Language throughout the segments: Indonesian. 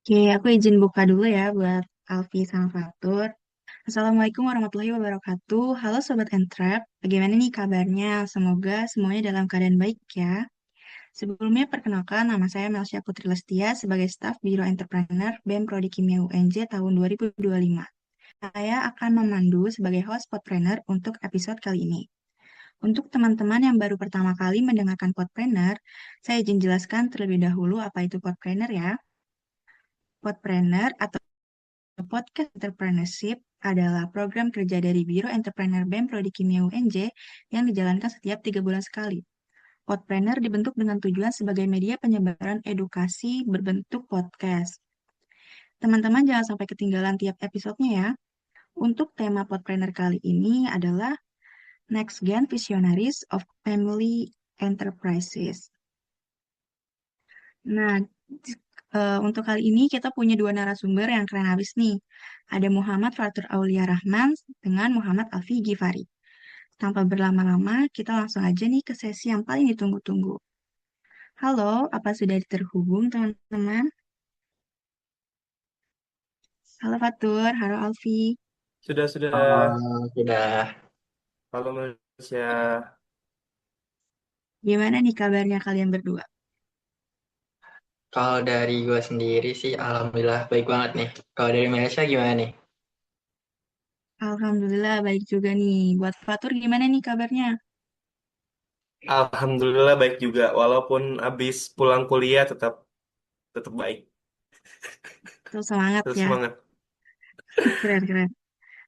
Oke, aku izin buka dulu ya buat Alfi sama Fatur. Assalamualaikum warahmatullahi wabarakatuh. Halo Sobat Entrep, bagaimana nih kabarnya? Semoga semuanya dalam keadaan baik ya. Sebelumnya perkenalkan nama saya Melsya Putri Lestia sebagai staf Biro Entrepreneur BEM Prodi Kimia UNJ tahun 2025. Saya akan memandu sebagai host Podpreneur untuk episode kali ini. Untuk teman-teman yang baru pertama kali mendengarkan Podpreneur, saya izin jelaskan terlebih dahulu apa itu Podpreneur ya. Podpreneur atau Podcast Entrepreneurship adalah program kerja dari Biro Entrepreneur BEM Prodi Kimia UNJ yang dijalankan setiap 3 bulan sekali. Podpreneur dibentuk dengan tujuan sebagai media penyebaran edukasi berbentuk podcast. Teman-teman jangan sampai ketinggalan tiap episodenya ya. Untuk tema Podpreneur kali ini adalah Next Gen Visionaries of Family Enterprises. Nah, untuk kali ini kita punya dua narasumber yang keren habis nih. Ada Muhammad Fatur Aulia Rahman dengan Muhammad Alfi Gifari. Tanpa berlama-lama, kita langsung aja nih ke sesi yang paling ditunggu-tunggu. Halo, apa sudah terhubung teman-teman? Halo Fatur, halo Alfi. Sudah. Sudah. Halo Malaysia. Gimana nih kabarnya kalian berdua? Kalau dari gue sendiri sih, alhamdulillah baik banget nih. Kalau dari Malaysia gimana nih? Alhamdulillah baik juga nih. Buat Fatur gimana nih kabarnya? Alhamdulillah baik juga. Walaupun habis pulang kuliah tetap tetap baik. Tuh semangat Terus ya. semangat. Keren-keren.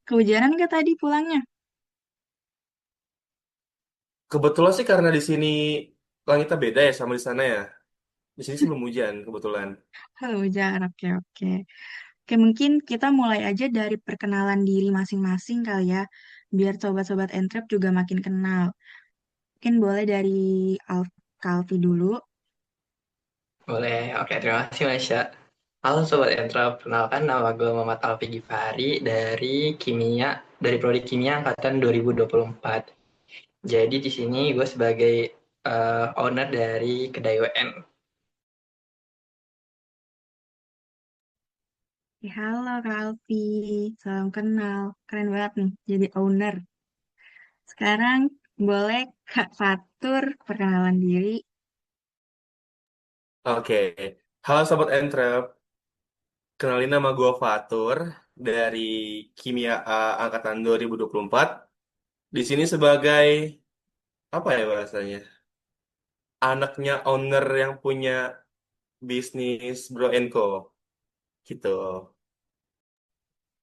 Kehujanan nggak tadi pulangnya? Kebetulan sih karena di sini langitnya beda ya sama di sana ya. Di sini sih belum hujan kebetulan. Hujan, oke oke. Oke, mungkin kita mulai aja dari perkenalan diri masing-masing kali ya, biar sobat-sobat Entrep juga makin kenal. Mungkin boleh dari Kalvi dulu. Boleh. Oke, terima kasih Malaysia. Halo Sobat Entra, perkenalkan nama gue Muhammad Alfi Gifari dari Prodi Kimia Angkatan 2024. Jadi di sini gue sebagai owner dari kedai WN. Halo Kak Alfi, salam kenal. Keren banget nih, jadi owner. Sekarang boleh Kak Fatur perkenalan diri. Oke. Halo Sobat Entrep. Kenalin nama gue Fatur dari Kimia A angkatan 2024. Di sini sebagai apa ya bahasanya? Anaknya owner yang punya bisnis Bro Co gitu.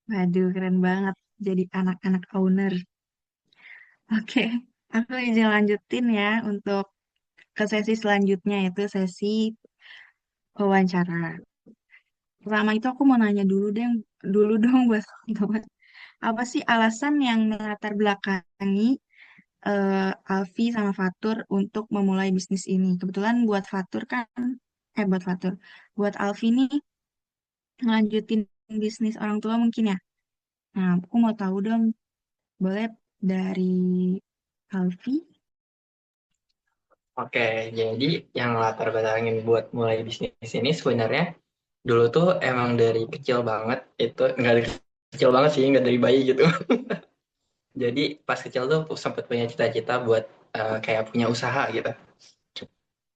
Waduh, keren banget, jadi anak-anak owner. Oke, aku izin lanjutin ya untuk ke sesi selanjutnya, yaitu sesi wawancara. Pertama itu aku mau nanya dulu dong buat teman-teman. Apa sih alasan yang melatar belakangi Alfi sama Fatur untuk memulai bisnis ini? Kebetulan buat Fatur kan, buat Fatur, buat Alfi nih ngelanjutin bisnis orang tua mungkin ya. Nah, aku mau tahu dong, boleh dari Alfi? Oke, jadi yang latar belakangin buat mulai bisnis ini sebenarnya dulu tuh emang dari kecil banget, itu nggak dari kecil banget sih, nggak dari bayi gitu. Jadi pas kecil tuh sempat punya cita-cita buat kayak punya usaha gitu.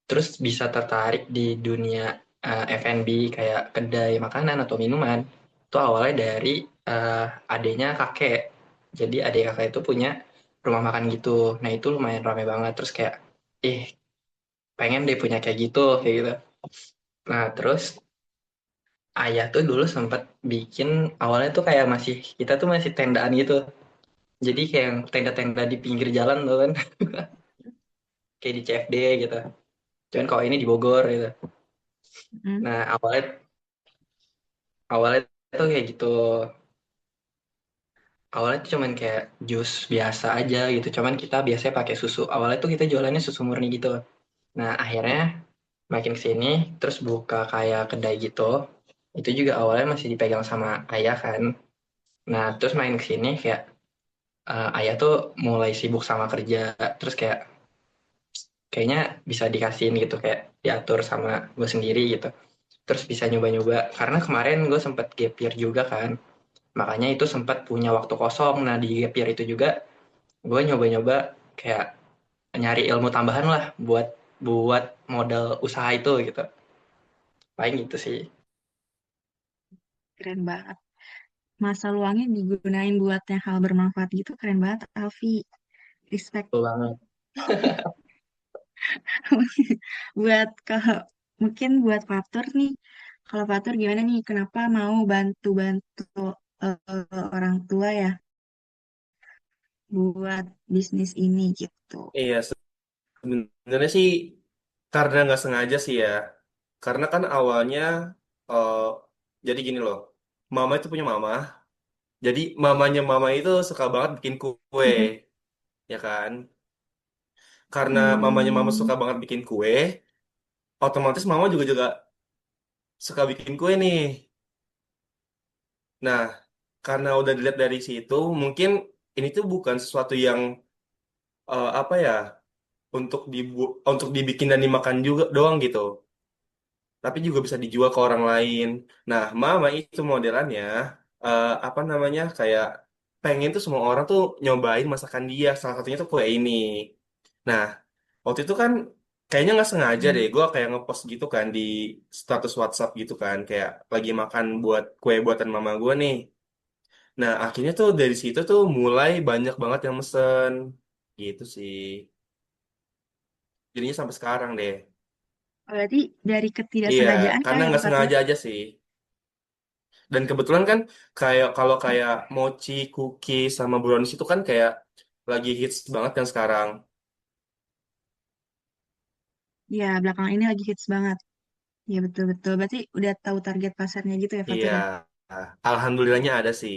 Terus bisa tertarik di dunia F&B kayak kedai makanan atau minuman. Itu awalnya dari adiknya kakek. Jadi adik kakek itu punya rumah makan gitu. Nah itu lumayan rame banget. Terus kayak, ih pengen deh punya kayak gitu. Nah terus ayah tuh dulu sempat bikin, awalnya tuh kayak kita tuh masih tendaan gitu. Jadi kayak yang tenda-tenda di pinggir jalan tuh kan, kayak di CFD gitu. Cuman kalau ini di Bogor gitu. Hmm. Nah awalnya tuh kayak gitu. Awalnya tuh cuman kayak jus biasa aja gitu. Cuman kita biasanya pakai susu. Awalnya tuh kita jualannya susu murni gitu. Nah akhirnya makin kesini terus buka kayak kedai gitu. Itu juga awalnya masih dipegang sama ayah kan. Nah terus main kesini kayak ayah tuh mulai sibuk sama kerja. Terus kayaknya bisa dikasihin gitu, kayak diatur sama gue sendiri gitu. terus bisa nyoba-nyoba. Karena kemarin gue sempat gap year juga kan, makanya itu sempat punya waktu kosong. Nah di gap year itu juga gue nyoba-nyoba kayak nyari ilmu tambahan lah buat buat modal usaha itu gitu. Paling gitu sih. Keren banget. Masa luangnya digunain buat yang hal bermanfaat gitu, keren banget, Alfi. Respect. Betul banget. Buat kalau mungkin buat Fatur nih, kalau Fatur gimana nih? Kenapa mau bantu-bantu orang tua ya buat bisnis ini gitu? Iya, sebenarnya sih karena nggak sengaja sih ya. Karena kan awalnya, eh, jadi gini loh, mama itu punya mama. Jadi mamanya mama itu suka banget bikin kue, Mhm. ya kan? Karena mamanya mama Hmm, suka banget bikin kue, otomatis mama juga juga suka bikin kue nih. Nah, karena udah dilihat dari situ, mungkin ini tuh bukan sesuatu yang, apa ya, untuk dibikin dan dimakan juga doang gitu. Tapi juga bisa dijual ke orang lain. Nah, mama itu modelannya, apa namanya, kayak pengen tuh semua orang tuh nyobain masakan dia. Salah satunya tuh kue ini. Nah, waktu itu kan kayaknya nggak sengaja deh, gue kayak ngepost gitu kan di status WhatsApp gitu kan, kayak lagi makan buat kue buatan mama gue nih. Nah, akhirnya tuh dari situ tuh mulai banyak banget yang mesen gitu sih. Jadinya sampai sekarang deh. berarti dari Iya, ketidaksengajaan kah karena itu nggak Fatur? sengaja aja sih. Dan kebetulan kan kayak kalau kayak mochi, cookies sama brownies itu kan kayak lagi hits banget kan sekarang. Ya, belakangan ini lagi hits banget. Ya, betul-betul. Berarti udah tahu target pasarnya gitu ya, Fatur Iya, ya? alhamdulillahnya ada sih.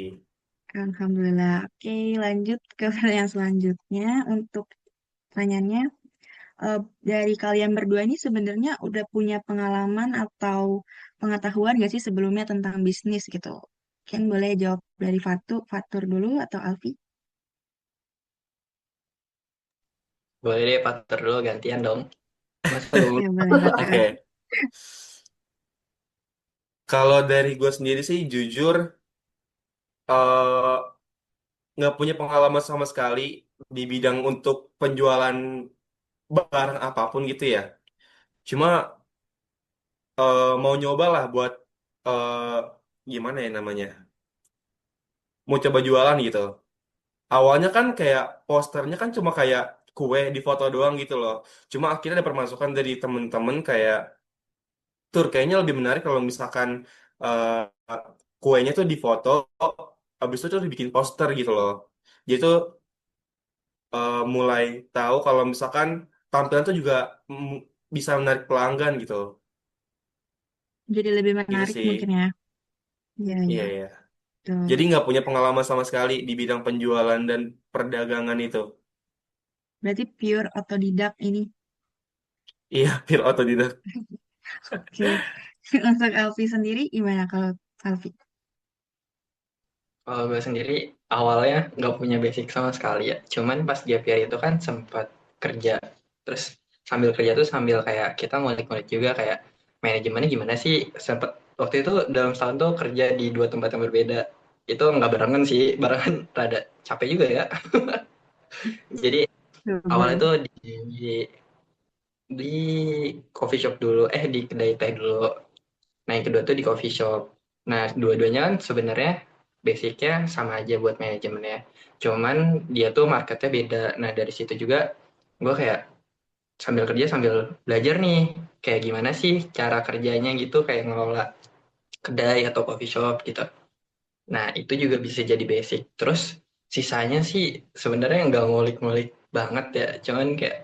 Alhamdulillah. Oke, lanjut ke pertanyaan selanjutnya. Untuk pertanyaannya, eh, dari kalian berdua ini sebenarnya udah punya pengalaman atau pengetahuan gak sih sebelumnya tentang bisnis gitu? Kan boleh jawab dari Fatur dulu atau Alfi? Boleh deh Pater dulu gantian dong. Masa gue Ya, boleh Fatur. Oke, kalau dari gue sendiri sih jujur, eh, nggak punya pengalaman sama sekali di bidang untuk penjualan barang apapun gitu ya. Cuma, mau nyoba lah buat, gimana ya namanya, mau coba jualan gitu. Awalnya kan kayak posternya kan cuma kayak kue di foto doang gitu loh. Cuma akhirnya ada permasukan dari temen-temen kayak, tur kayaknya lebih menarik kalau misalkan, eh, kuenya tuh di foto, habis itu tuh dibikin poster gitu loh. Jadi tuh, mulai tahu kalau misalkan tampilan tuh juga, mm, bisa menarik pelanggan gitu. Jadi lebih Gitu menarik sih. mungkin ya. Iya, Iya, iya. iya. Jadi Betul. nggak punya pengalaman sama sekali di bidang penjualan dan perdagangan itu. Berarti pure otodidak ini. Iya, pure otodidak. Oke. Untuk Alfi sendiri gimana kalau Alfi? Kalau gue sendiri awalnya nggak punya basic sama sekali ya. Cuman pas gap year itu kan sempat kerja. Terus sambil kerja tuh sambil kayak kita ngulik-ngulik juga kayak manajemennya gimana sih. Sempat waktu itu dalam setahun tuh kerja di dua tempat yang berbeda. Itu nggak barengan sih, barengan rada capek juga ya. Jadi awalnya Betul. tuh di coffee shop dulu, di kedai teh dulu. Nah, yang kedua tuh di coffee shop. Nah, dua-duanya kan sebenarnya basicnya sama aja buat manajemennya. Cuman dia tuh marketnya beda. Nah, dari situ juga gue kayak sambil kerja sambil belajar nih. Kayak gimana sih cara kerjanya gitu, kayak ngelola kedai atau coffee shop gitu. Nah, itu juga bisa jadi basic. Terus sisanya sih sebenarnya nggak ngulik-ngulik banget ya. Cuman kayak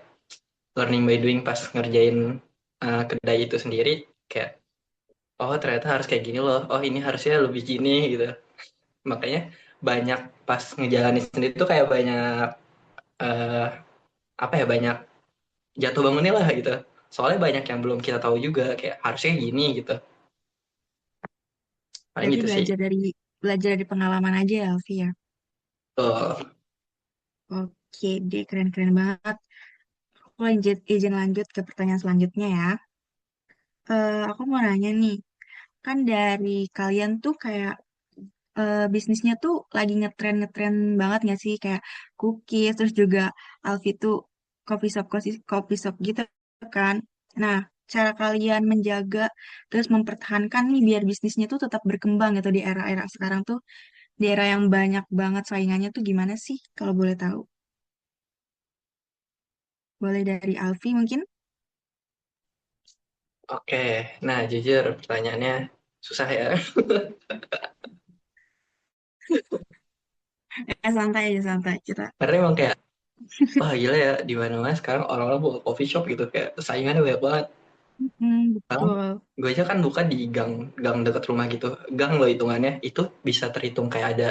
learning by doing pas ngerjain kedai itu sendiri. Kayak oh ternyata harus kayak gini loh, oh ini harusnya lebih gini gitu. Makanya banyak pas ngejalanin sendiri tuh kayak banyak eh, apa ya, banyak jatuh bangunnya lah gitu, soalnya banyak yang belum kita tahu juga kayak harusnya gini gitu, paling Berarti gitu sih. belajar dari pengalaman aja ya, Alfi ya. Tuh. Oke deh, keren-keren banget. Aku izin lanjut ke pertanyaan selanjutnya ya. Aku mau nanya nih, kan dari kalian tuh kayak bisnisnya tuh lagi ngetren-ngetren banget nggak sih? Kayak cookies, terus juga Alfie tuh coffee shop gitu kan. Nah, cara kalian menjaga terus mempertahankan nih biar bisnisnya tuh tetap berkembang gitu di era-era sekarang tuh, di era yang banyak banget saingannya tuh gimana sih kalau boleh tahu? Boleh dari Alfie mungkin? Oke, nah jujur pertanyaannya susah ya. Santai aja santai kita. Karena emang kayak, wah gila ya, di mana-mana sekarang orang-orang buka coffee shop gitu, kayak saingannya banyak banget. Sekarang Betul. gue aja kan buka di gang gang dekat rumah gitu. Gang loh hitungannya, itu bisa terhitung kayak ada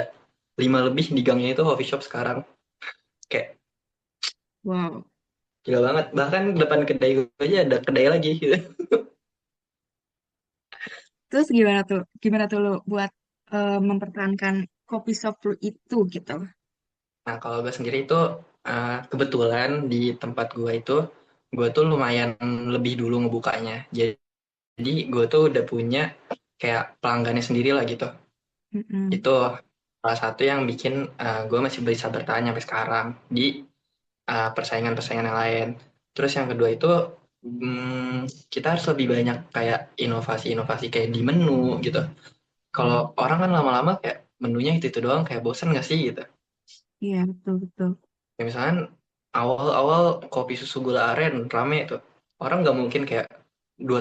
5 lebih di gangnya itu coffee shop sekarang. Kayak Wow. gila banget. Bahkan depan kedai gue aja ada kedai lagi gitu. Terus gimana tuh? Gimana tuh lo buat mempertahankan kopi shop lo itu gitu? Nah, kalau gue sendiri itu kebetulan di tempat gue tuh lumayan lebih dulu ngebukanya. Jadi gue tuh udah punya kayak pelanggannya sendiri lah gitu. Mm-mm. Itu salah satu yang bikin gue masih bisa bertahan sampai sekarang di persaingan-persaingan yang lain. Terus yang kedua itu kita harus lebih banyak kayak inovasi-inovasi kayak di menu gitu. Kalau orang kan lama-lama kayak menunya itu doang, kayak bosen gak sih gitu. Iya, betul betul. Ya misalkan awal-awal kopi susu gula aren rame tuh. Orang nggak mungkin kayak 2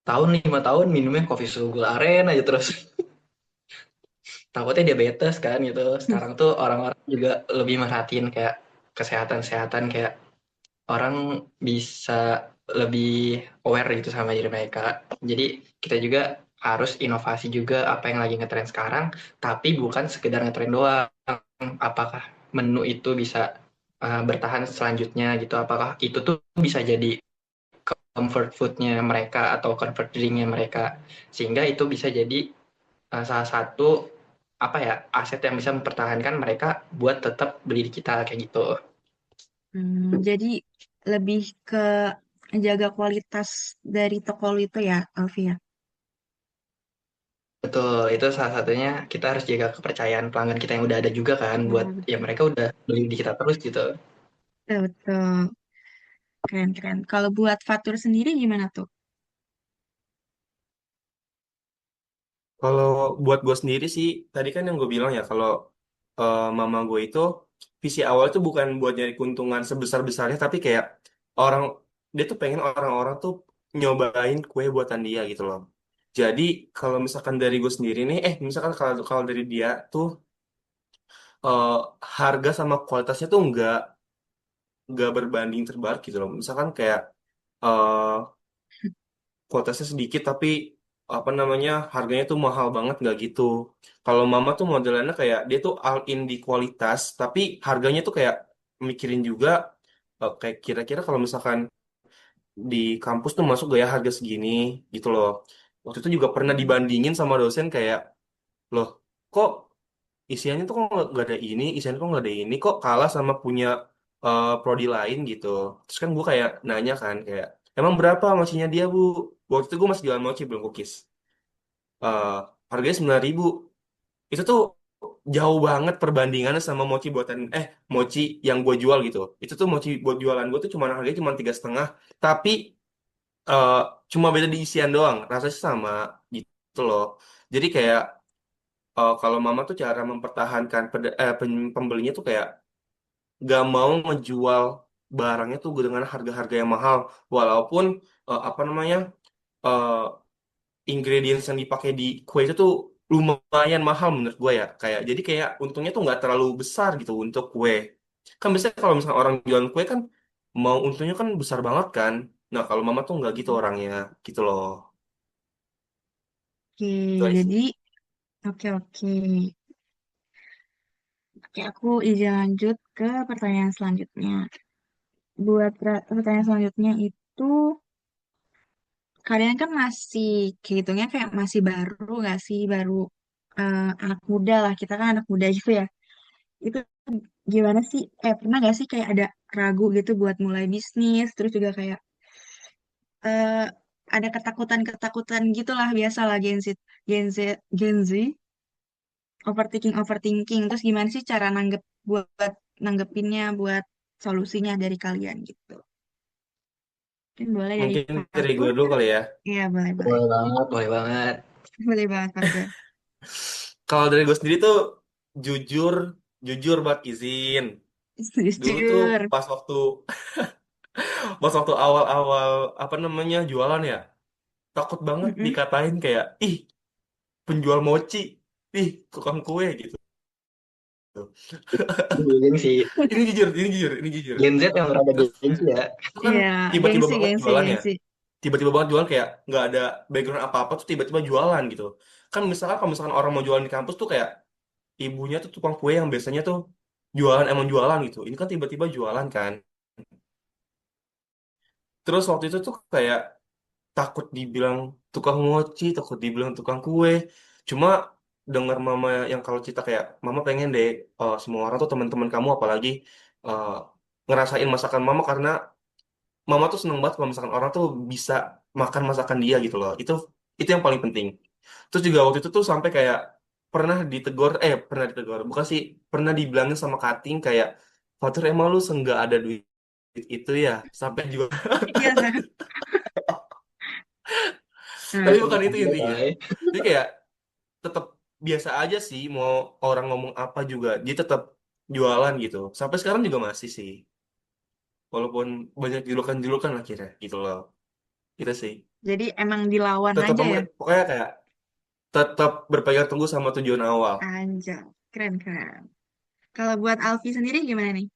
tahun, 5 tahun minumnya kopi susu gula aren aja terus. Takutnya diabetes kan gitu. Sekarang tuh orang-orang juga lebih merhatiin kayak kesehatan-kesehatan, kayak orang bisa lebih aware gitu sama diri mereka. Jadi kita juga harus inovasi juga apa yang lagi ngetren sekarang, tapi bukan sekedar ngetren doang. Apakah menu itu bisa bertahan selanjutnya gitu? Apakah itu tuh bisa jadi comfort foodnya mereka atau comfort drinknya mereka, sehingga itu bisa jadi salah satu apa ya, aset yang bisa mempertahankan mereka buat tetap beli di kita kayak gitu. Jadi lebih ke jaga kualitas dari toko lo itu ya, Alfia. Betul, itu salah satunya kita harus jaga kepercayaan pelanggan kita yang udah ada juga kan, buat Ya, ya betul. mereka udah beli di kita terus gitu. Betul, betul. Keren, keren. Kalau buat Fatur sendiri gimana tuh? Kalau buat gue sendiri sih, tadi kan yang gue bilang ya, kalau mama gue itu visi awal tuh bukan buat nyari keuntungan sebesar-besarnya, tapi kayak orang dia tuh pengen orang-orang tuh nyobain kue buatan dia gitu loh. Jadi kalau misalkan dari gue sendiri nih, misalkan kalau kalau dari dia tuh eh, harga sama kualitasnya tuh nggak berbanding terbalik gitu loh. Misalkan kayak eh, kualitasnya sedikit tapi apa namanya harganya tuh mahal banget nggak gitu. Kalau mama tuh modelannya kayak dia tuh all in di kualitas tapi harganya tuh kayak mikirin juga kayak kira-kira kalau misalkan di kampus tuh masuk gaya harga segini gitu loh. Waktu itu juga pernah dibandingin sama dosen kayak loh kok isiannya tuh kok nggak ada ini, isiannya kok nggak ada ini, kok kalah sama punya prodi lain gitu. Terus kan gue kayak nanya kan kayak emang berapa mochinya dia bu? Waktu itu gue masih jualan mochi belum cookies. Eh Harganya 9.000. Itu tuh jauh banget perbandingannya sama mochi yang gue jual gitu. Itu tuh mochi buat jualan gue tuh cuma harganya cuma 3,5. Tapi eh cuma beda di isian doang, rasanya sama gitu loh. Jadi kayak kalau mama tuh cara mempertahankan pembelinya tuh kayak gak mau ngejual barangnya tuh dengan harga-harga yang mahal walaupun apa namanya eh, ingredients yang dipakai di kue itu tuh lumayan mahal menurut gue ya kayak jadi kayak untungnya tuh nggak terlalu besar gitu untuk kue kan biasanya kalau misalnya orang jualan kue kan mau untungnya kan besar banget kan nah kalau mama tuh nggak gitu orangnya gitu loh Oke, itu aja sih. jadi oke oke. Oke, aku izin lanjut ke pertanyaan selanjutnya. Buat pertanyaan selanjutnya itu, kalian kan masih kehitungnya kayak masih baru nggak sih? Baru anak muda lah, kita kan anak muda gitu ya. Itu gimana sih? Pernah nggak sih kayak ada ragu gitu buat mulai bisnis? Terus juga kayak eh, ada ketakutan-ketakutan gitulah biasalah Gen Z, Gen Z, overthinking, overthinking. Terus gimana sih cara buat nanggepinnya, buat solusinya dari kalian gitu. Mungkin boleh dari Mungkin dari gue Fatur dulu kan? kali ya. Iya, boleh, boleh. Boleh banget, boleh banget. Boleh banget, Fatur. Kalau dari gue sendiri tuh jujur, jujur buat izin. Dulu tuh Jujur. pas waktu awal-awal apa namanya jualan ya, takut banget Mm-mm. dikatain kayak, ih penjual mochi, ih tukang kue gitu. Itu gengsi. Ini jujur, ini jujur, ini jujur. Gen Z yang rada Terus gengsi ya. itu kan Iya, tiba-tiba gengsi, banget gengsi, jualan ya, gengsi. tiba-tiba banget jualan kayak nggak ada background apa-apa tuh tiba-tiba jualan gitu. Kan misalkan kalau misalkan orang mau jualan di kampus tuh kayak ibunya tuh tukang kue yang biasanya tuh jualan emang jualan gitu. Ini kan tiba-tiba jualan kan. Terus waktu itu tuh kayak takut dibilang tukang mochi, takut dibilang tukang kue. Cuma dengar mama yang kalau cerita kayak mama pengen deh semua orang tuh teman-teman kamu apalagi eh, ngerasain masakan mama karena mama tuh seneng banget kalau misalkan orang tuh bisa makan masakan dia gitu loh. Itu yang paling penting. Terus juga waktu itu tuh sampai kayak pernah ditegur, bukan sih, pernah dibilangin sama Kating kayak, Fatur emang lu senggak ada duit itu ya, sampai juga. Iya, kan? Tapi Nah, Itu bukan itu juga, intinya. Bay. Jadi kayak tetap biasa aja sih, mau orang ngomong apa juga, dia tetap jualan gitu. Sampai sekarang juga masih sih, walaupun banyak julukan-julukan akhirnya gitu loh. Itu sih. jadi emang dilawan Tetap aja ya? pokoknya kayak tetap berpegang teguh sama tujuan awal. Aja. Keren, keren. Kalau buat Alfi sendiri gimana nih?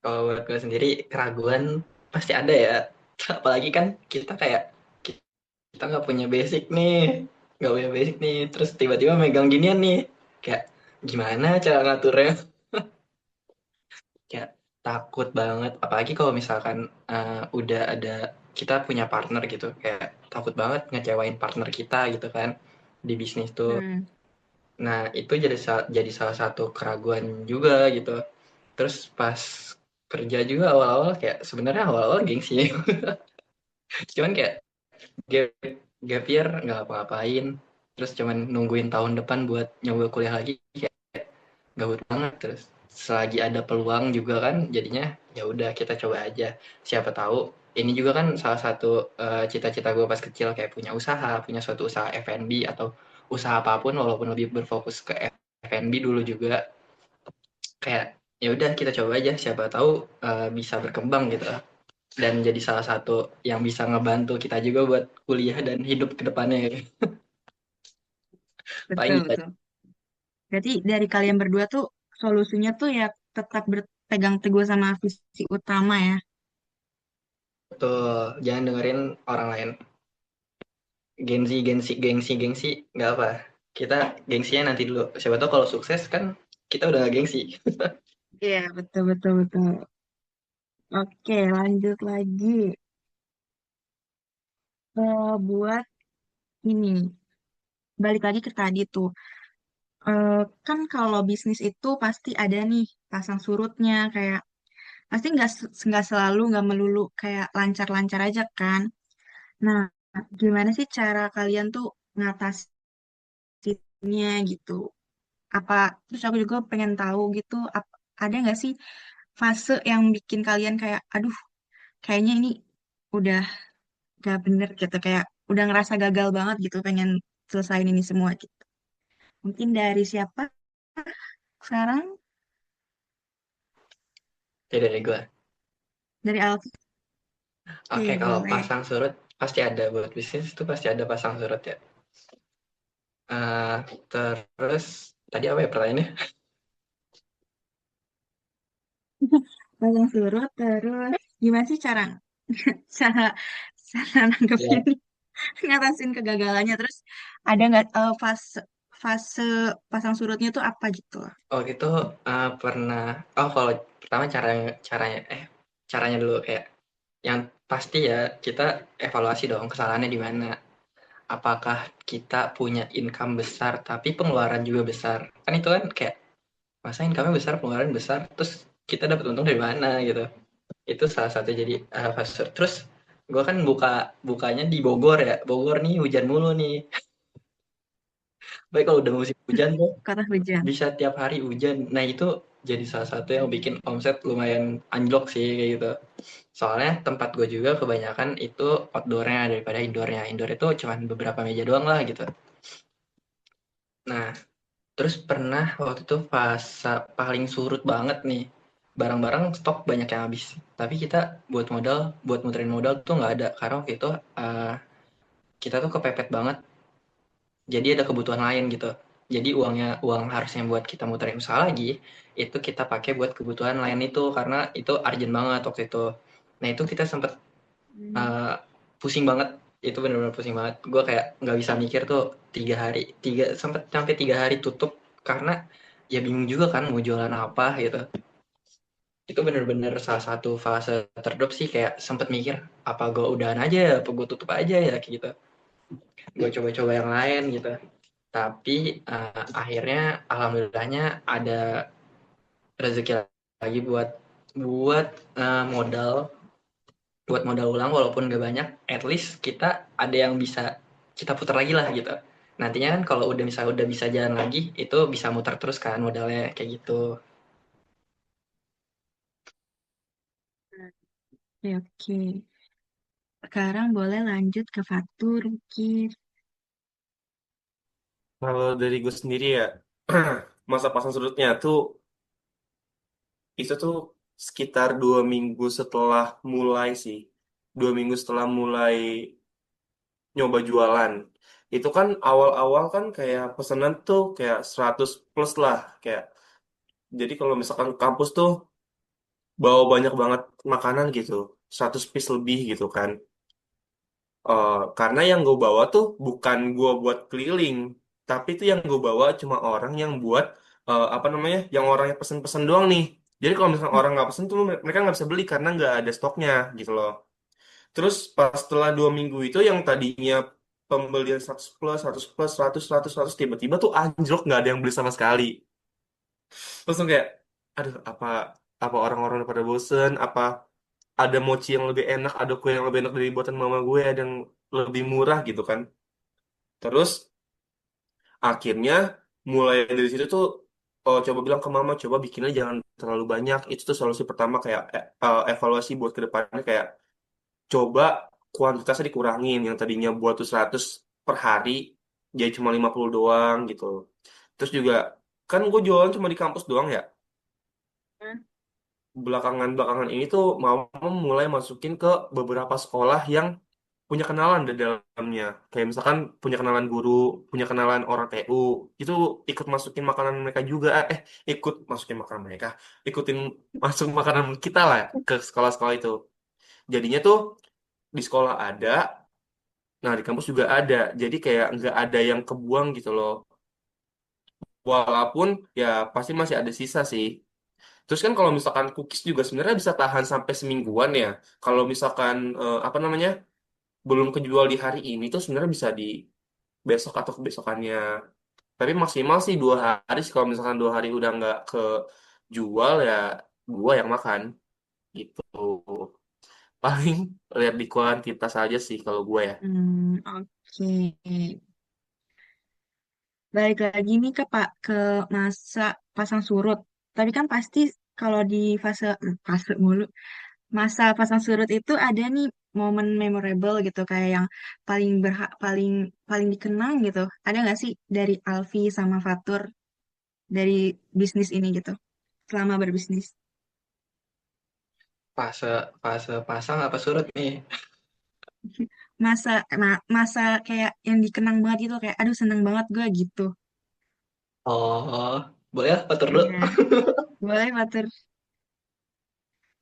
Kalau buat gue sendiri, keraguan pasti ada ya. Apalagi kan kita kayak, kita nggak punya basic nih. Nggak punya basic nih. Terus tiba-tiba megang ginian nih. Kayak, gimana cara ngaturnya? Kayak takut banget. Apalagi kalau misalkan udah ada, kita punya partner gitu. Kayak takut banget ngecewain partner kita gitu kan. Di bisnis tuh. Hmm, Nah, itu jadi salah satu keraguan juga gitu. Terus pas kerja juga awal-awal kayak sebenarnya awal-awal gengsi. Cuman kayak gap, gap year nggak apa-apain. Terus cuman nungguin tahun depan buat nyoba kuliah lagi kayak gabut banget. Terus selagi ada peluang juga kan jadinya ya udah kita coba aja. Siapa tahu ini juga kan salah satu cita-cita gue pas kecil kayak punya usaha, punya suatu usaha F&B atau usaha apapun walaupun lebih berfokus ke F&B dulu juga kayak ya udah kita coba aja siapa tahu bisa berkembang gitu dan jadi salah satu yang bisa ngebantu kita juga buat kuliah dan hidup ke depannya gitu. Paling betul, gitu aja. betul. Berarti dari kalian berdua tuh solusinya tuh ya tetap berpegang teguh sama visi utama ya. Betul, jangan dengerin orang lain. Gengsi nggak apa. Kita gengsinya nanti dulu. Siapa tahu kalau sukses kan kita udah gak gengsi. Iya, betul, betul, betul. Oke, lanjut lagi. Buat ini, balik lagi ke tadi tuh. Kan kalau bisnis itu pasti ada nih pasang surutnya, kayak pasti nggak selalu nggak melulu kayak lancar-lancar aja kan. Nah, gimana sih cara kalian tuh ngatasinnya gitu? Apa terus aku juga pengen tahu gitu, ada nggak sih fase yang bikin kalian kayak, aduh, kayaknya ini udah gak bener gitu, kayak udah ngerasa gagal banget gitu, pengen selesain ini semua gitu. Mungkin dari siapa sekarang? Jadi dari gue. Dari Alfi. Oke, Oke, kalau boleh. pasang surut pasti ada buat bisnis itu pasti ada pasang surut ya. Eh, terus tadi apa ya pertanyaannya? Pasang surut terus gimana sih cara cara cara nanggepin Ya, ngatasin kegagalannya, terus ada nggak fase fase pasang surutnya tuh apa gitu? oh gitu pernah. Oh kalau pertama caranya caranya dulu kayak yang pasti ya kita evaluasi dong kesalahannya di mana. Apakah kita punya income besar tapi pengeluaran juga besar? Kan itu kan kayak masa income besar pengeluaran besar terus kita dapat untung dari mana gitu. Itu salah satu jadi faktor. Terus Gue kan bukanya di Bogor ya. Bogor nih hujan mulu nih. Baik kalau udah musim hujan tuh Kata hujan. bisa tiap hari hujan. Nah itu jadi salah satu yang bikin omset lumayan anjlok sih kayak gitu. Soalnya tempat gue juga kebanyakan itu outdoornya daripada indoornya. Indoor itu cuman beberapa meja doang lah gitu. Nah, terus pernah waktu itu fase paling surut banget nih. Barang-barang stok banyak yang habis. Tapi kita buat muterin modal tuh nggak ada. Karena waktu itu kita tuh kepepet banget. Jadi ada kebutuhan lain gitu. Jadi uang harusnya buat kita muterin usaha lagi, itu kita pakai buat kebutuhan lain itu karena itu urgent banget waktu itu. Nah itu kita sempet Hmm. uh, pusing banget. Itu bener-bener pusing banget. Gue kayak nggak bisa mikir tuh 3 hari, sempet sampai 3 hari tutup karena ya bingung juga kan mau jualan apa gitu. Itu bener-bener salah satu fase terdrop sih kayak sempet mikir apa gue udahan aja ya, apa gue tutup aja ya kayak gitu. Gue coba-coba yang lain gitu. Tapi akhirnya alhamdulillahnya ada rezeki lagi buat modal buat modal ulang walaupun gak banyak, at least kita ada yang bisa kita putar lagi lah gitu. Nantinya kan kalau udah bisa jalan lagi, itu bisa muter terus kan modalnya kayak gitu. Oke, oke. Sekarang boleh lanjut ke Fatur mungkin. Kalau dari gue sendiri ya, masa pasang surutnya tuh itu tuh sekitar 2 minggu setelah mulai sih. 2 minggu setelah mulai nyoba jualan. Itu kan awal-awal kan kayak pesanan tuh kayak 100 plus lah. Kayak, jadi kalau misalkan kampus tuh bawa banyak banget makanan gitu. 100 piece lebih gitu kan. Karena yang gue bawa tuh bukan gue buat keliling, tapi itu yang gue bawa cuma orang yang buat apa namanya, yang orang yang pesen-pesen doang nih. Jadi kalau misalnya orang nggak pesen tuh mereka nggak bisa beli karena nggak ada stoknya gitu loh. Terus pas setelah 2 minggu itu yang tadinya pembelian 100 plus, 100 plus, 100, 100, 100 tiba-tiba tuh anjlok nggak ada yang beli sama sekali. Langsung kayak, aduh apa apa orang-orang udah pada bosen, apa ada mochi yang lebih enak, ada kue yang lebih enak dari buatan mama gue, ada yang lebih murah gitu kan. Terus akhirnya mulai dari situ tuh coba bilang ke mama, coba bikinnya jangan terlalu banyak. Itu tuh solusi pertama kayak evaluasi buat ke depannya kayak coba kuantitasnya dikurangin yang tadinya buat tuh 100 per hari jadi cuma 50 doang gitu. Terus juga kan gue jualan cuma di kampus doang ya. Belakangan-belakangan ini tuh mau mulai masukin ke beberapa sekolah yang punya kenalan di dalamnya. Kayak misalkan punya kenalan guru, punya kenalan orang TU, itu ikut masukin makanan mereka juga. Ikut masukin makanan mereka, ikutin masuk makanan kita lah ke sekolah-sekolah itu. Jadinya tuh di sekolah ada, nah di kampus juga ada. Jadi kayak nggak ada yang kebuang gitu loh. Walaupun ya pasti masih ada sisa sih. Terus kan kalau misalkan cookies juga sebenarnya bisa tahan sampai semingguan ya. Kalau misalkan apa namanya belum kejual di hari ini tuh sebenarnya bisa di besok atau kebesokannya. Tapi maksimal sih 2 hari sih. Kalau misalkan 2 hari udah nggak kejual ya gua yang makan gitu. Paling lihat di kuantitas aja sih kalau gua ya. Oke. Balik lagi nih ke masa pasang surut. Tapi kan pasti kalau di fase mulu, masa pasang surut itu ada nih momen memorable gitu kayak yang paling paling dikenang gitu. Ada nggak sih dari Alfi sama Fatur dari bisnis ini gitu selama berbisnis? Fase fase pasang apa surut nih? Masa kayak yang dikenang banget gitu kayak aduh seneng banget gue gitu. Oh, boleh ya Pak dulu. Iya, boleh Fatur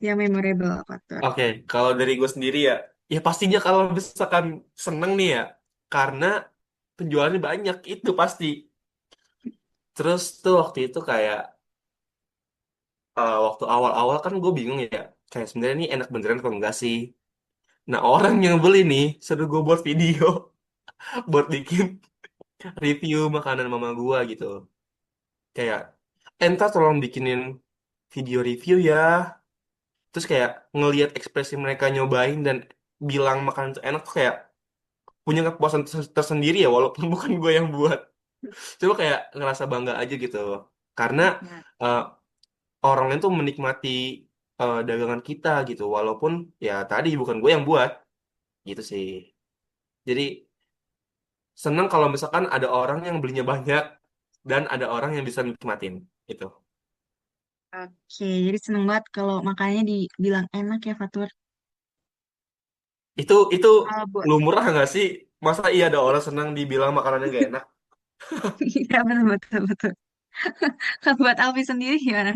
yang memorable Fatur. Oke, kalau dari gue sendiri ya, ya pastinya kalau misalkan seneng nih ya, karena penjualannya banyak itu pasti. Terus tuh waktu itu kayak waktu awal-awal kan gue bingung ya, kayak sebenarnya ini enak beneran atau enggak sih? Nah orang yang beli nih, suruh gue buat video, buat bikin review makanan mama gue gitu. Kayak, entar tolong bikinin video review ya. Terus kayak ngelihat ekspresi mereka nyobain dan bilang makanan itu enak tuh kayak punya kepuasan tersendiri ya walaupun bukan gue yang buat. Cuma kayak ngerasa bangga aja gitu. Karena Ya. eh, orang lain tuh menikmati dagangan kita gitu walaupun ya tadi bukan gue yang buat gitu sih. Jadi seneng kalau misalkan ada orang yang belinya banyak dan ada orang yang bisa nikmatin itu. Oke, jadi seneng banget kalau makanannya dibilang enak ya, Fatur. Itu Buat lumrah nggak sih? Masa iya ada orang senang dibilang makanannya gak enak? iya betul betul betul. Kalau buat Alfi sendiri gimana?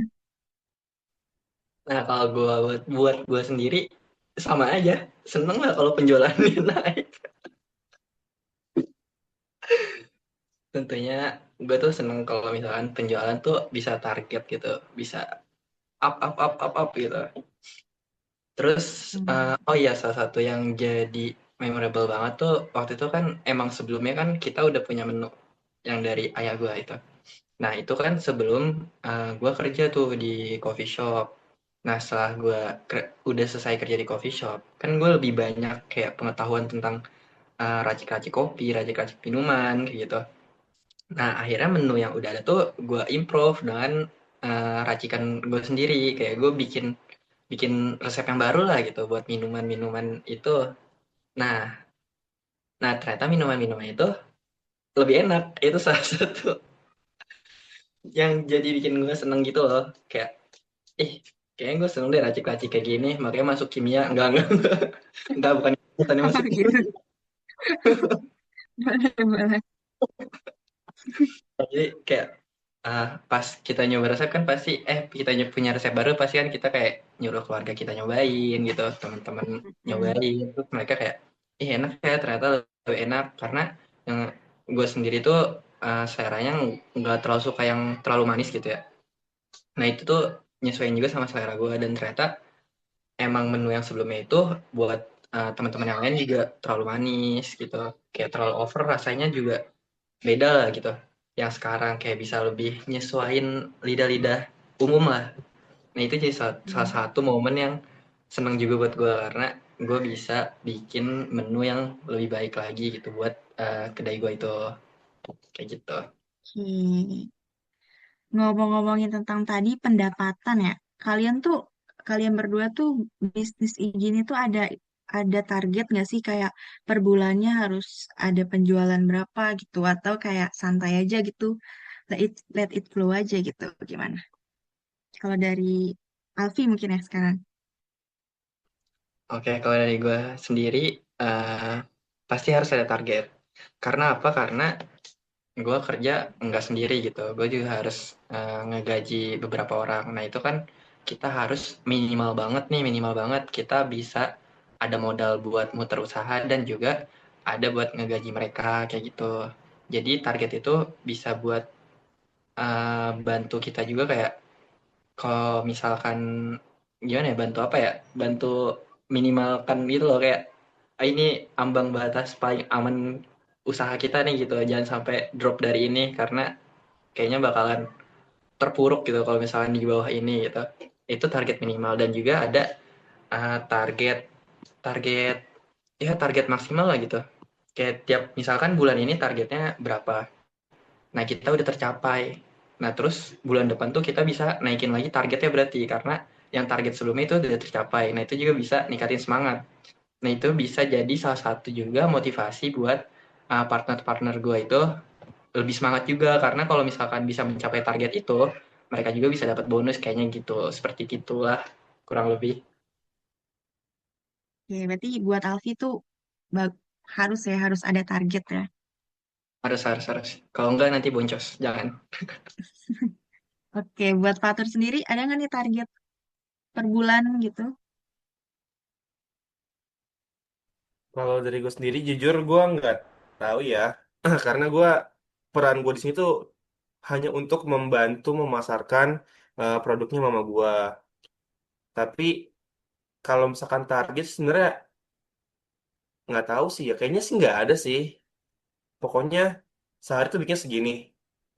Nah, kalau gue buat gue sendiri sama aja. Seneng lah kalau penjualannya naik. Tentunya gue tuh seneng kalau misalkan penjualan tuh bisa target gitu, bisa up up up up up gitu. Terus Hmm. oh iya, salah satu yang jadi memorable banget tuh waktu itu kan emang sebelumnya kan kita udah punya menu yang dari ayah gue itu. Nah itu kan sebelum gue kerja tuh di coffee shop. Nah setelah gue udah selesai kerja di coffee shop, kan gue lebih banyak kayak pengetahuan tentang racik-racik kopi, racik-racik minuman kayak gitu. Nah akhirnya menu yang udah ada tuh gue improve dengan racikan gue sendiri. Kayak gue bikin bikin resep yang baru lah gitu buat minuman-minuman itu. Nah, nah ternyata minuman-minuman itu lebih enak. Itu salah satu yang jadi bikin gue seneng gitu loh. Kayak, ih, kayaknya gue seneng deh racik-racik kayak gini. Makanya masuk kimia. Enggak. Enggak, bukannya Oh masuk gitu. kimia. Boleh, boleh. Jadi kayak pas kita nyoba resep kan pasti, kita punya resep baru pasti kan kita kayak nyuruh keluarga kita nyobain gitu, teman-teman Hmm. nyobain, terus mereka kayak, ih enak ya ternyata lebih enak karena yang gue sendiri tuh seleranya nggak terlalu suka yang terlalu manis gitu ya. Nah itu tuh nyesuaiin juga sama selera gue dan ternyata emang menu yang sebelumnya itu buat teman-teman yang lain juga terlalu manis gitu, kayak terlalu over rasanya juga beda lah gitu. Yang sekarang kayak bisa lebih nyesuaiin lidah-lidah umum lah. Nah itu jadi salah satu momen yang seneng juga buat gue karena gue bisa bikin menu yang lebih baik lagi gitu buat kedai gue itu kayak gitu. Oke. Ngomong-ngomongin tentang tadi pendapatan ya. Kalian tuh, kalian berdua tuh bisnis ini tuh ada target nggak sih kayak per bulannya harus ada penjualan berapa gitu atau kayak santai aja gitu, let it flow aja gitu. Gimana? Kalau dari Alfi mungkin ya sekarang. Oke, kalau dari gue sendiri eh, pasti harus ada target. Karena apa? Karena gue kerja nggak sendiri gitu. Gue juga harus ngegaji beberapa orang. Nah itu kan kita harus minimal banget kita bisa ada modal buat muter usaha dan juga ada buat ngegaji mereka kayak gitu. Jadi target itu bisa buat bantu kita juga kayak kalau misalkan gimana ya, bantu apa ya? Bantu minimalkan gitu loh kayak ini ambang batas paling aman usaha kita nih gitu. Jangan sampai drop dari ini karena kayaknya bakalan terpuruk gitu kalau misalnya di bawah ini gitu. Itu target minimal dan juga ada target target target maksimal lah gitu. Kayak tiap misalkan bulan ini targetnya berapa. Nah, kita udah tercapai. Nah, terus bulan depan tuh kita bisa naikin lagi targetnya berarti karena yang target sebelumnya itu udah tercapai. Nah, itu juga bisa ningkatin semangat. Nah, itu bisa jadi salah satu juga motivasi buat partner-partner gue itu lebih semangat juga karena kalau misalkan bisa mencapai target itu, mereka juga bisa dapat bonus kayaknya gitu. Seperti itulah kurang lebih. Oke, berarti buat Alfi tuh bag- harus ya harus ada target ya. Harus harus harus. Kalau enggak nanti boncos, jangan. Oke, buat Fatur sendiri ada nggak nih target per bulan gitu? Kalau dari gue sendiri jujur gue nggak tahu ya. Karena gue peran gue di sini tuh hanya untuk membantu memasarkan produknya mama gue. Tapi kalau misalkan target sebenarnya nggak tahu sih ya. Kayaknya sih nggak ada sih. Pokoknya sehari tuh bikin segini.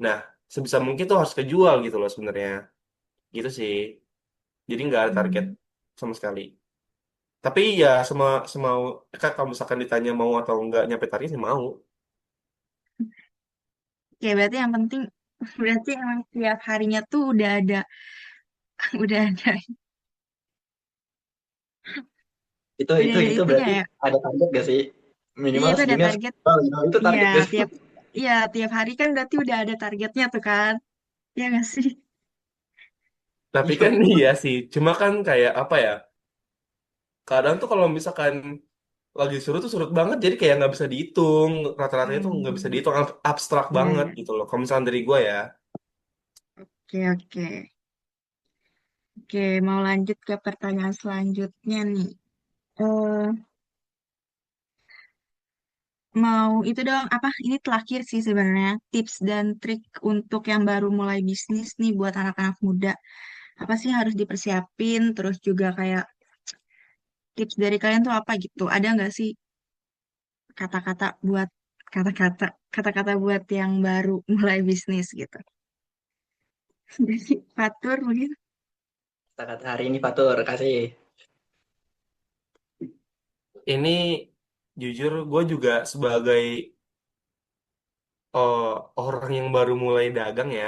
Nah, sebisa mungkin tuh harus kejual gitu loh sebenarnya. Gitu sih. Jadi nggak ada target Hmm. sama sekali. Tapi ya semau kan kalau misalkan ditanya mau atau enggak nyampe target ya mau. Oke, berarti yang penting berarti emang tiap harinya tuh udah ada Itu udah itu ada itu itunya berarti ya. ada target gak sih? Iya, Minimal itu ada segini harus. target. Oh, iya, itu Iya, target gak sih? tiap iya tiap hari kan berarti udah ada targetnya tuh kan. Iya nggak sih? Tapi Iya. kan iya sih, cuma kan kayak apa ya? Kadang tuh kalau misalkan lagi surut tuh surut banget, jadi kayak nggak bisa dihitung. Rata-ratanya tuh nggak bisa Hmm, dihitung, abstrak iya, banget iya. gitu loh. Kalau misalkan dari gue ya, Oke, oke. Oke, mau lanjut ke pertanyaan selanjutnya nih. Eh, mau itu dong, apa? Ini terakhir sih sebenarnya. Tips dan trik untuk yang baru mulai bisnis nih buat anak-anak muda. Apa sih yang harus dipersiapin? Terus juga kayak tips dari kalian tuh apa gitu? Ada nggak sih kata-kata buat kata-kata kata-kata buat yang baru mulai bisnis gitu? Jadi Fatur mungkin. Kata hari ini Fatur kasih. ini jujur gue juga sebagai oh, orang yang baru mulai dagang ya.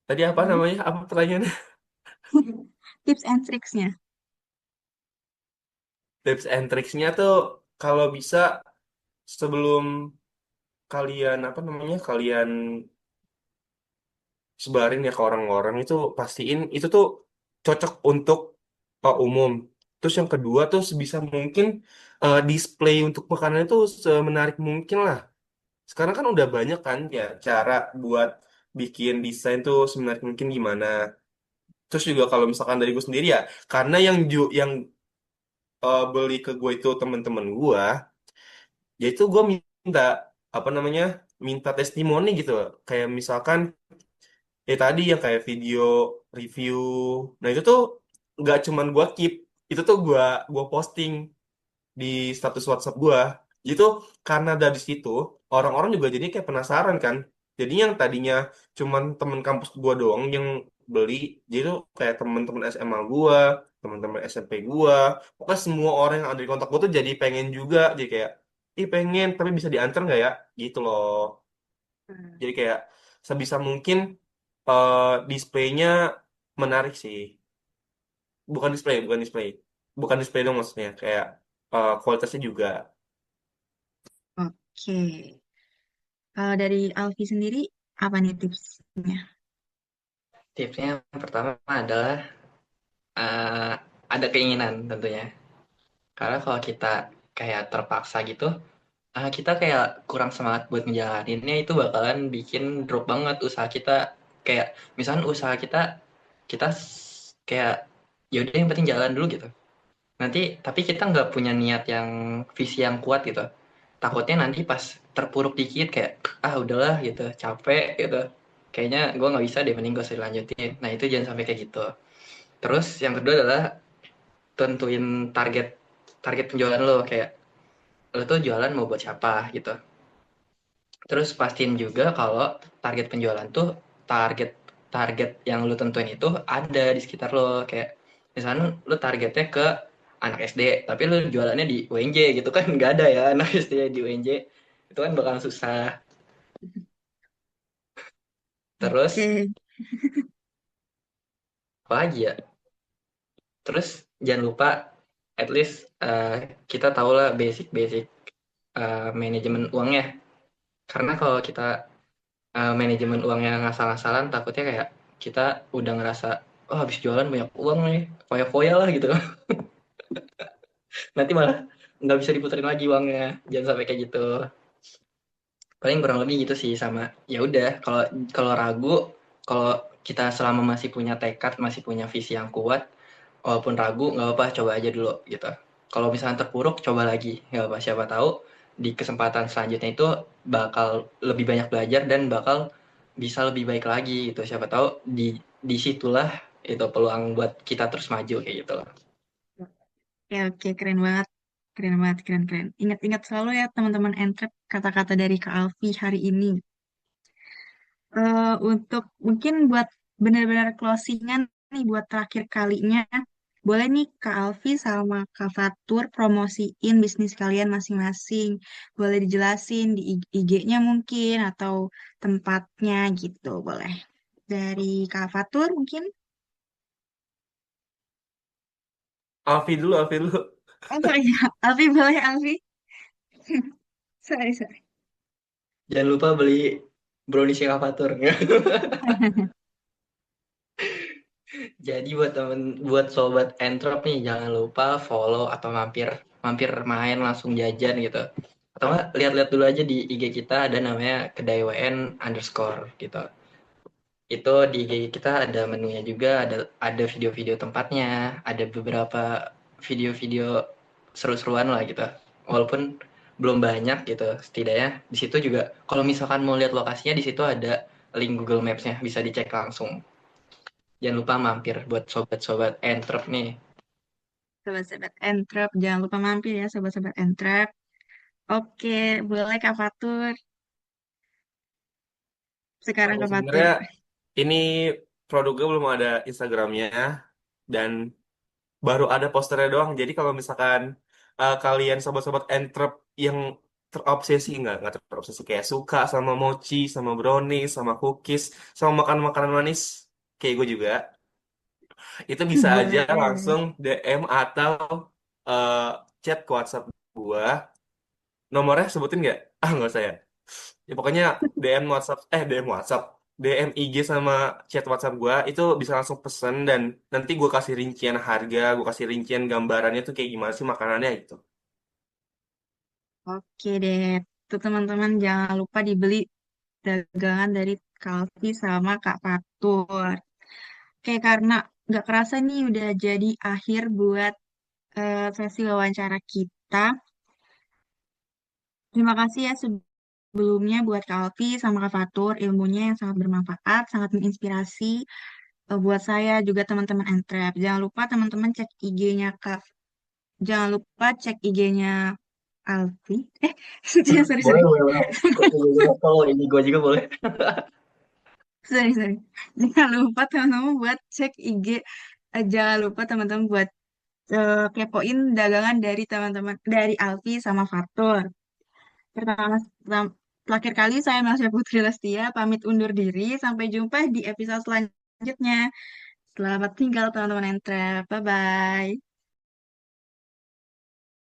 Tadi apa Hmm. namanya? Apa pertanyaannya? Tips and tricksnya. Tips and tricksnya tuh kalau bisa sebelum kalian apa namanya kalian sebarin ya ke orang-orang itu pastiin itu tuh cocok untuk umum. Terus yang kedua tuh sebisa mungkin display untuk makanan itu semenarik mungkin lah. Sekarang kan udah banyak kan ya cara buat bikin desain tuh semenarik mungkin gimana. Terus juga kalau misalkan dari gue sendiri ya, karena yang beli ke gue itu temen-temen gue, yaitu gue minta apa namanya minta testimoni gitu. Kayak misalkan ya tadi yang kayak video review. Nah itu tuh nggak cuman gua keep, itu tuh gua posting di status WhatsApp gua. Itu karena dari situ orang-orang juga jadi kayak penasaran kan. Jadi yang tadinya cuman temen kampus gua doang yang beli, jadi tuh kayak temen-temen SMA gua, temen-temen SMP gua, pokoknya semua orang yang ada di kontak gua tuh jadi pengen juga, jadi kayak ih pengen tapi bisa diantar nggak ya gitu loh. Jadi kayak sebisa mungkin displaynya menarik sih. Bukan display dong maksudnya. Kayak kualitasnya juga. Oke. Kalau dari Alfi sendiri, apa nih tipsnya? Tipsnya yang pertama adalah eh, ada keinginan tentunya. Karena kalau kita kayak terpaksa gitu, kita kayak kurang semangat buat ngejalaninnya itu bakalan bikin drop banget usaha kita. Kayak misalnya usaha kita kayak yaudah yang penting jalan dulu gitu. Nanti tapi kita nggak punya niat yang visi yang kuat gitu. Takutnya nanti pas terpuruk dikit kayak udahlah gitu, capek gitu. Kayaknya gue nggak bisa deh, mending gue usah dilanjutin. Nah itu jangan sampai kayak gitu. Terus yang kedua adalah tentuin target target penjualan lo, kayak lo tuh jualan mau buat siapa gitu. Terus pastiin juga kalau target penjualan tuh target target yang lu tentuin itu ada di sekitar lo. Kayak misalnya lu targetnya ke anak SD, tapi lu jualannya di UNJ gitu kan nggak ada ya anak SD di UNJ. Itu kan bakal susah. Terus Oke. apa lagi ya? Terus jangan lupa at least kita tahu lah basic-basic manajemen uangnya. Karena kalau kita manajemen uangnya ngasal-ngasalan takutnya kayak kita udah ngerasa habis jualan banyak uang nih foya-foya lah gitu. Nanti malah nggak bisa diputerin lagi uangnya, jangan sampai kayak gitu. Paling kurang lebih gitu sih. Sama ya udah, kalau kalau ragu, kalau kita selama masih punya tekad, masih punya visi yang kuat, walaupun ragu nggak apa-apa, coba aja dulu gitu. Kalau misalnya terpuruk, coba lagi, nggak apa, siapa tahu di kesempatan selanjutnya itu bakal lebih banyak belajar dan bakal bisa lebih baik lagi gitu. Siapa tahu disitulah itu peluang buat kita terus maju kayak gitu loh. Oke, oke, keren banget. Keren banget, keren, keren. Ingat-ingat selalu ya teman-teman Entrep kata-kata dari Kak Alfi hari ini. Untuk mungkin buat benar-benar closingan nih buat terakhir kalinya. Boleh nih Kak Alfi sama Kak Fatur promosiin bisnis kalian masing-masing. Boleh dijelasin di IG-nya mungkin atau tempatnya gitu, boleh. Dari Kak Fatur mungkin? Alfi dulu, Alfi dulu. Oh iya, Alfi boleh Alfi. Sorry, sorry. Jangan lupa beli brownies Avatar. Jadi buat sobat Entrop nih jangan lupa follow atau mampir mampir main langsung jajan gitu. Atau nggak lihat-lihat dulu aja di IG kita ada namanya kedai WN underscore gitu. Itu di IG kita ada menunya juga, ada video-video tempatnya, ada beberapa video-video seru-seruan lah gitu. Walaupun belum banyak gitu, setidaknya di situ juga kalau misalkan mau lihat lokasinya di situ ada link Google Maps-nya bisa dicek langsung. Jangan lupa mampir buat sobat-sobat Entrep nih. Sobat-sobat Entrep, jangan lupa mampir ya sobat-sobat Entrep. Oke, boleh Kak Fatur. Sekarang Oh, Kak Fatur. sebenarnya ini produknya belum ada Instagramnya dan baru ada posternya doang. Jadi kalau misalkan kalian sobat-sobat entrep yang terobsesi, nggak terobsesi, kayak suka sama mochi, sama brownies, sama cookies, sama makan makanan manis, kayak gue juga, itu bisa aja Boleh, boleh. langsung DM atau eh, chat ke WhatsApp gua. Nomornya sebutin nggak? Ah, nggak usah ya. Ya pokoknya DM WhatsApp, DM IG sama chat WhatsApp gua itu bisa langsung pesen dan nanti gua kasih rincian harga, gua kasih rincian gambarannya tuh kayak gimana sih makanannya gitu. Oke deh. Tuh teman-teman jangan lupa dibeli dagangan dari Kalvi sama Kak Fatur. Oke, karena nggak kerasa nih udah jadi akhir buat sesi wawancara kita. Terima kasih ya sebelumnya buat Kak Alfi sama Kak Fatur, ilmunya yang sangat bermanfaat, sangat menginspirasi buat saya juga teman-teman Entrep. Jangan lupa teman-teman cek IG-nya Kak. Jangan lupa cek IG-nya Alfi. Sorry, Boleh, sorry. boleh, boleh. Kalau ini gue juga boleh. Sorry, sorry. Jangan lupa teman-teman buat cek IG. Jangan lupa teman-teman buat kepoin dagangan dari teman-teman dari Alfi sama Fatur. Terakhir kali saya Marsha Putri Lestia pamit undur diri. Sampai jumpa di episode selanjutnya. Selamat tinggal teman-teman Entrep. Bye-bye.